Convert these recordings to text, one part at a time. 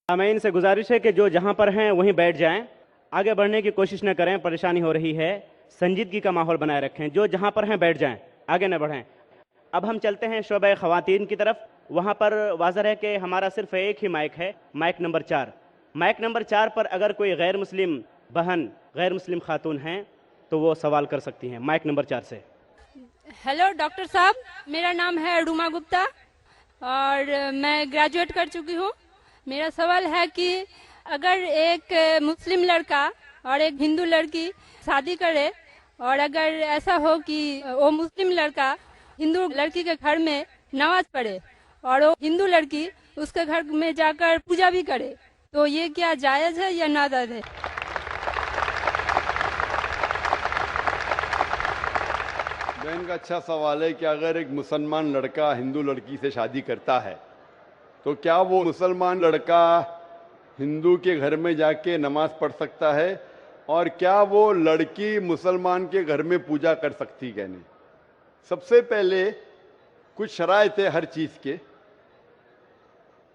सामीन से गुजारिश है कि जो जहां पर हैं वहीं बैठ जाएं, आगे बढ़ने की कोशिश न करें, परेशानी हो रही है। संजीदगी का माहौल बनाए रखें, जो जहां पर हैं बैठ जाएं, आगे न बढ़ें। अब हम चलते हैं शोबे ख़वातीन की तरफ। वहां पर वाज़ह है कि हमारा सिर्फ एक ही माइक है, माइक नंबर 4। माइक नंबर 4 पर अगर कोई गैर मुस्लिम बहन, गैर मुस्लिम खातून हैं तो वो सवाल कर सकती हैं। माइक नंबर 4 से। हेलो डॉक्टर साहब, मेरा नाम है रुमा गुप्ता और मैं ग्रेजुएट कर चुकी हूँ। मेरा सवाल है कि अगर एक मुस्लिम लड़का और एक हिंदू लड़की शादी करे और अगर ऐसा हो कि वो मुस्लिम लड़का हिंदू लड़की के घर में नमाज पढ़े और वो हिंदू लड़की उसके घर में जाकर पूजा भी करे, तो ये क्या जायज़ है या नाजायज़ है? बहन का अच्छा सवाल है कि अगर एक मुसलमान लड़का हिंदू लड़की से शादी करता है तो क्या वो मुसलमान लड़का हिंदू के घर में जाके नमाज पढ़ सकता है, और क्या वो लड़की मुसलमान के घर में पूजा कर सकती है? नहीं। सबसे पहले कुछ शराइत है हर चीज़ के।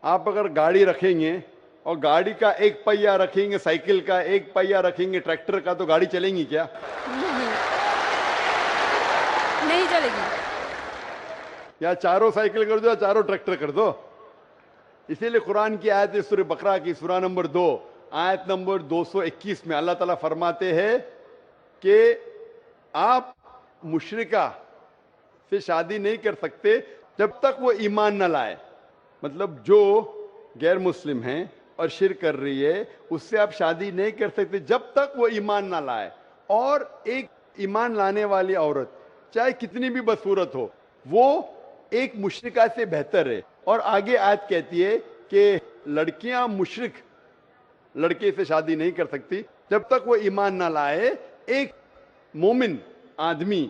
आप अगर गाड़ी रखेंगे और गाड़ी का एक पहिया रखेंगे, साइकिल का एक पहिया रखेंगे, ट्रैक्टर का, तो गाड़ी चलेंगी क्या? नहीं चलेगी। या चारों साइकिल कर दो या चारों ट्रैक्टर कर दो। इसीलिए कुरान की आयत है सूरह बकरा की सूरा नंबर 2 आयत नंबर 221 में अल्लाह ताला फरमाते हैं कि आप मुशरिका से शादी नहीं कर सकते जब तक वो ईमान न लाए। मतलब जो गैर मुस्लिम है और शिर्क कर रही है उससे आप शादी नहीं कर सकते जब तक वो ईमान न लाए। और एक ईमान लाने वाली औरत चाहे कितनी भी बदसूरत हो वो एक मुशरिका से बेहतर है। और आगे आयत कहती है कि लड़कियां मुशरिक लड़के से शादी नहीं कर सकती जब तक वो ईमान ना लाए। एक मोमिन आदमी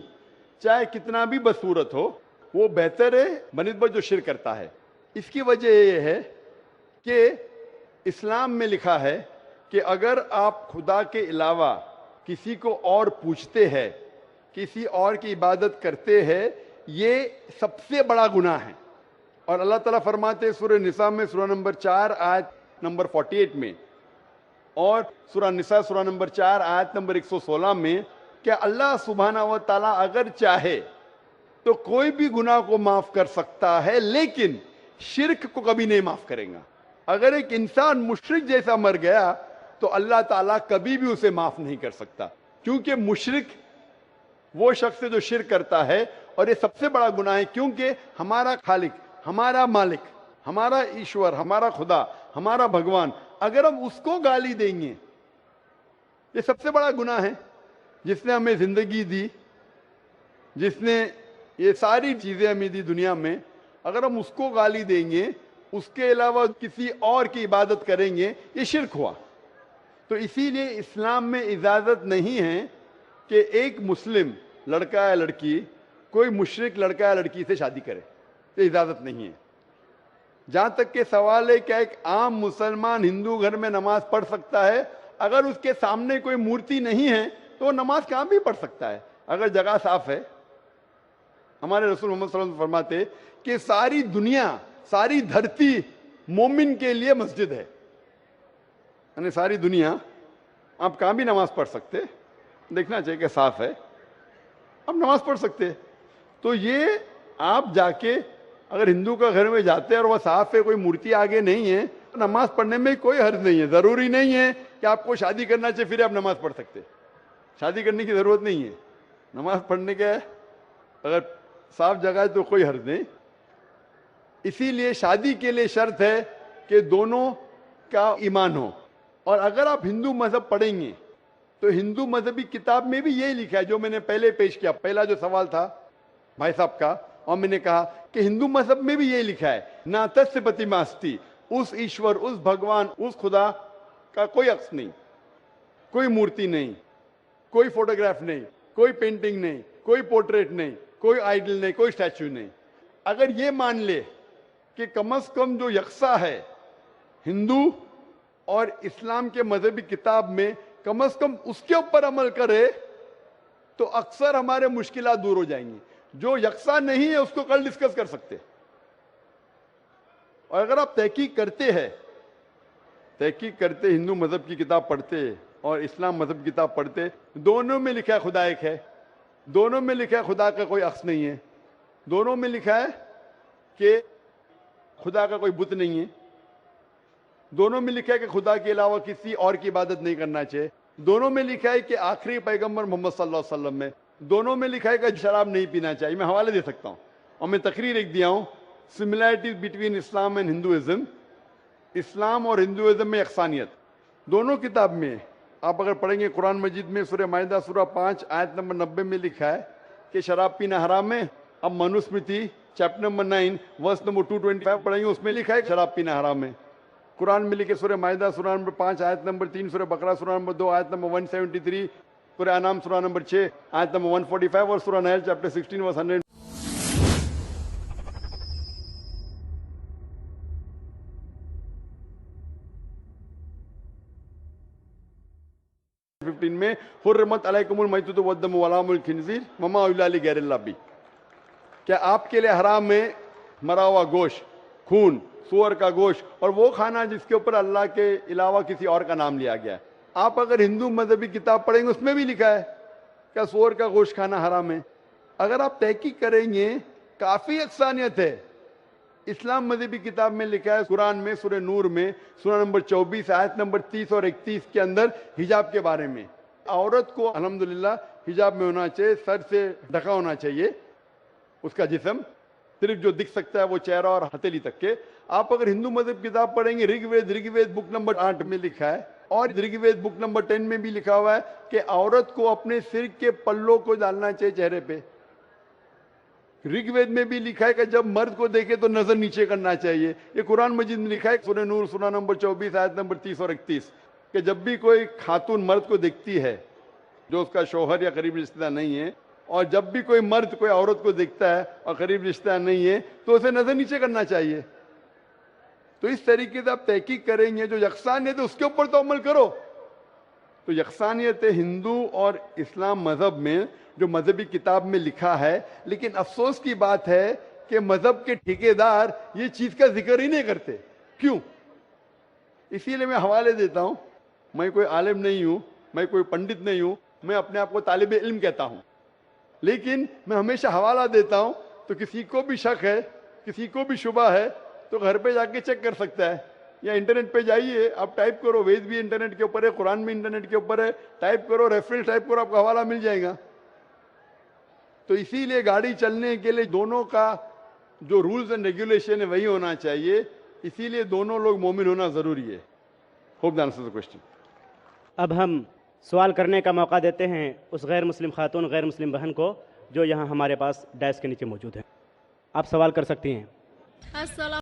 चाहे कितना भी बदसूरत हो वो बेहतर है बनिस्बत जो शिर्क करता है। इसकी वजह यह है कि इस्लाम में लिखा है कि अगर आप खुदा के अलावा किसी को और पूछते हैं, किसी और की इबादत करते हैं, ये सबसे बड़ा गुनाह है। और अल्लाह ताला फरमाते हैं सूरह निसा में सूरा नंबर 4 आयत नंबर 48 में और सूरा निसा सूरा नंबर 4 आयत नंबर 116 में कि अल्लाह सुब्हाना व तआला अगर चाहे तो कोई भी गुनाह को माफ कर सकता है, लेकिन शिर्क को कभी नहीं माफ करेगा। अगर एक इंसान मुशरिक जैसा मर गया तो अल्लाह ताला कभी भी उसे माफ नहीं कर सकता, क्योंकि मुशरिक वो शख्स है जो शिर्क करता है। और ये सबसे बड़ा गुनाह है, क्योंकि हमारा खालिक, हमारा मालिक, हमारा ईश्वर, हमारा खुदा, हमारा भगवान, अगर हम उसको गाली देंगे, ये सबसे बड़ा गुनाह है। जिसने हमें जिंदगी दी, जिसने ये सारी चीजें हमें दी दुनिया में, अगर हम उसको गाली देंगे, उसके अलावा किसी और की इबादत करेंगे, ये शिर्क हुआ। तो इसीलिए इस्लाम में इजाजत नहीं है कि एक मुस्लिम लड़का या लड़की कोई मुशरिक लड़का या लड़की से शादी करे, ये इजाजत नहीं है। जहां तक के सवाल है क्या एक आम मुसलमान हिंदू घर में नमाज पढ़ सकता है? अगर उसके सामने कोई मूर्ति नहीं है तो वो नमाज कहां भी पढ़ सकता है, अगर जगह साफ है। हमारे रसूल मोहम्मद सल्लल्लाहु अलैहि वसल्लम फरमाते कि सारी दुनिया, सारी धरती मोमिन के लिए मस्जिद है। यानी सारी दुनिया आप कहां भी नमाज पढ़ सकते, देखना चाहिए कि साफ है, आप नमाज पढ़ सकते। तो ये आप जाके अगर हिंदू का घर में जाते हैं और वह साफ है, कोई मूर्ति आगे नहीं है, तो नमाज पढ़ने में कोई हर्ज नहीं है। जरूरी नहीं है कि आपको शादी करना चाहिए फिर आप नमाज पढ़ सकते, शादी करने की जरूरत नहीं है। नमाज पढ़ने का अगर साफ जगह है तो कोई हर्ज नहीं। इसीलिए शादी के लिए शर्त है कि दोनों का ईमान हो। और अगर आप हिंदू मजहब पढ़ेंगे तो हिंदू मजहबी किताब में भी यही लिखा है जो मैंने पहले पेश किया, पहला जो सवाल था भाई साहब का, और मैंने कहा कि हिंदू मजहब में भी यही लिखा है, ना तस्य प्रतिमास्ति, उस ईश्वर, उस भगवान, उस खुदा का कोई अक्स नहीं, कोई मूर्ति नहीं, कोई फोटोग्राफ नहीं, कोई पेंटिंग नहीं, कोई पोर्ट्रेट नहीं, कोई आइडल नहीं, कोई स्टैच्यू नहीं। अगर ये मान ले कि कम से कम जो यकसा है हिंदू और इस्लाम के मजहबी किताब में, कम से कम उसके ऊपर अमल करे तो अक्सर हमारे मुश्किलात दूर हो जाएंगी। जो यकसा नहीं है उसको कल डिस्कस कर सकते। और अगर आप तहकीक करते हैं तहकीक करते, हिंदू मजहब की किताब पढ़ते और इस्लाम मजहब की किताब पढ़ते, दोनों में लिखा है खुदा एक है, दोनों में लिखा है खुदा का कोई अक्स नहीं है, दोनों में लिखा है कि खुदा का कोई बुत नहीं है, दोनों में लिखा है कि खुदा के अलावा किसी और की इबादत नहीं करना चाहिए, दोनों में लिखा है कि आखिरी पैगंबर मोहम्मद सल्लल्लाहु अलैहि वसल्लम में, दोनों में लिखा है कि शराब नहीं पीना चाहिए। मैं हवाले दे सकता हूँ और मैं तकरीर एक दिया हूँ, सिमिलैरिटीज बिटवीन इस्लाम एंड हिंदुइज्म, इस्लाम और हिंदुइज्म में यकसानियत दोनों किताब में है। आप अगर पढ़ेंगे कुरान मजीद में सूरह माइदा सूरह 5 आयत नंबर 90 में लिखा है कि शराब पीना हराम है। अब Manusmriti chapter number 9 verse number 225 पढ़ेंगे, उसमें लिखा है शराब पीना हराम है। कुरान में लिखे सूरह माइदा सूरह नंबर 5 आयत नंबर 3, सूरह बकरा सूरह नंबर 2 आयत नंबर 173, सूरह अनाम सूरह नंबर 6 आयत नंबर 145 और सूरह नहल चैप्टर 16 वर्स 100 15 में हुर्रमत अलैकुमुल मैततु वद्दमु वलामुल खिंजीर वमा उहिल्ला लिगैरिल्लाह बिही। क्या आपके लिए हराम है मरा हुआ गोश्त, खून, सूअर का गोश्त और वो खाना जिसके ऊपर अल्लाह के अलावा किसी और का नाम लिया गया है। आप अगर हिंदू मजहबी किताब पढ़ेंगे उसमें भी लिखा है क्या सूअर का गोश्त खाना हराम है। अगर आप तहकीक करेंगे काफी यकसानियत है। इस्लाम मजहबी किताब में लिखा है कुरान में सूरह नूर में सूरह नंबर 24 आयत नंबर 30 और 31 के अंदर हिजाब के बारे में, औरत को अल्हम्दुलिल्लाह हिजाब में होना चाहिए, सर से ढका होना चाहिए उसका जिस्म, सिर्फ जो दिख सकता है वो चेहरा और हथेली तक के। आप अगर हिंदू मजहब किताब पढ़ेंगे ऋग्वेद बुक नंबर 8 में लिखा है और ऋग्वेद बुक नंबर 10 में भी लिखा हुआ है कि औरत को अपने सिर के पल्लों को डालना चाहिए चेहरे पे। ऋग्वेद में भी लिखा है कि जब मर्द को देखे तो नजर नीचे करना चाहिए। ये कुरान मजीद में लिखा है सूरह नूर सूरह नंबर 24 आयत नंबर 30 और 31 कि जब भी कोई खातून मर्द को देखती है जो उसका शौहर या करीबी रिश्तेदार नहीं है, और जब भी कोई मर्द कोई औरत को देखता है और करीब रिश्तेदार नहीं है तो उसे नजर नीचे करना चाहिए। तो इस तरीके से आप तहकीक करेंगे, जो यकसानियत है उसके ऊपर तो अमल करो। तो यकसानियत हिंदू और इस्लाम मजहब में जो मजहबी किताब में लिखा है, लेकिन अफसोस की बात है कि मजहब के ठेकेदार ये चीज का जिक्र ही नहीं करते। क्यों? इसीलिए मैं हवाले देता हूं। मैं कोई आलिम नहीं हूं, मैं कोई पंडित नहीं हूं, मैं अपने आप को तालिब इल्म कहता हूं, लेकिन मैं हमेशा हवाला देता हूं। तो किसी को भी शक है, किसी को भी शुबा है तो घर पे जाके चेक कर सकता है, या इंटरनेट पे जाइए, आप टाइप करो, वेद भी इंटरनेट के ऊपर है, कुरान भी इंटरनेट के ऊपर है, टाइप करो, रेफरेंस टाइप करो, आपको हवाला मिल जाएगा। तो इसीलिए गाड़ी चलने के लिए दोनों का जो रूल्स एंड रेगुलेशन है वही होना चाहिए, इसीलिए दोनों लोग मोमिन होना जरूरी है। Hope that answers the question. अब हम सवाल करने का मौका देते हैं उस गैर मुस्लिम खातून, गैर मुस्लिम बहन को जो यहाँ हमारे पास डैश के नीचे मौजूद है। आप सवाल कर सकती हैं।